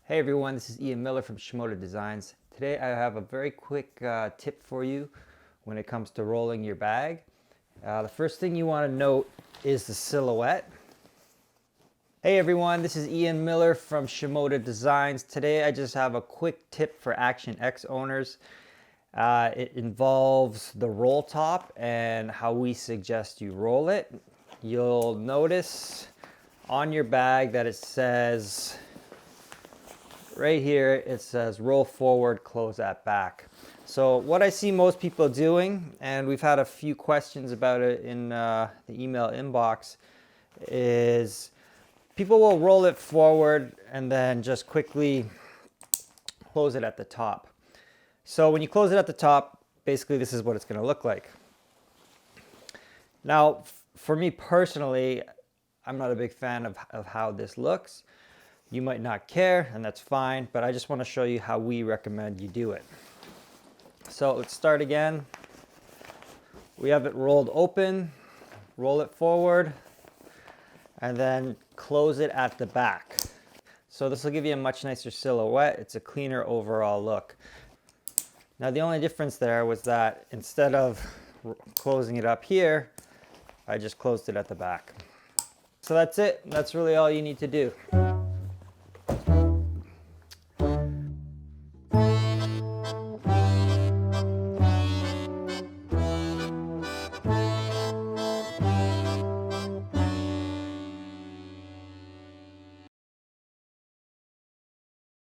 Hey everyone, this is Ian Miller from Shimoda Designs. Today I have a very quick tip for you when it comes to rolling your bag. The first thing you want to note is the silhouette. Hey everyone, this is Ian Miller from Shimoda Designs. Today I just have a quick tip for Action X owners. It involves the roll top and how we suggest you roll it. You'll notice on your bag that it says right here, it says roll forward, close at back. So what I see most people doing, and we've had a few questions about it in the email inbox, is people will roll it forward and then just quickly close it at the top. So when you close it at the top, basically this is what it's going to look like. Now, for me personally, I'm not a big fan of how this looks. You might not care, and that's fine, but I just want to show you how we recommend you do it. So let's start again. We have it rolled open, roll it forward, and then close it at the back. So this will give you a much nicer silhouette. It's a cleaner overall look. Now the only difference there was that instead of closing it up here, I just closed it at the back. So that's it. That's really all you need to do.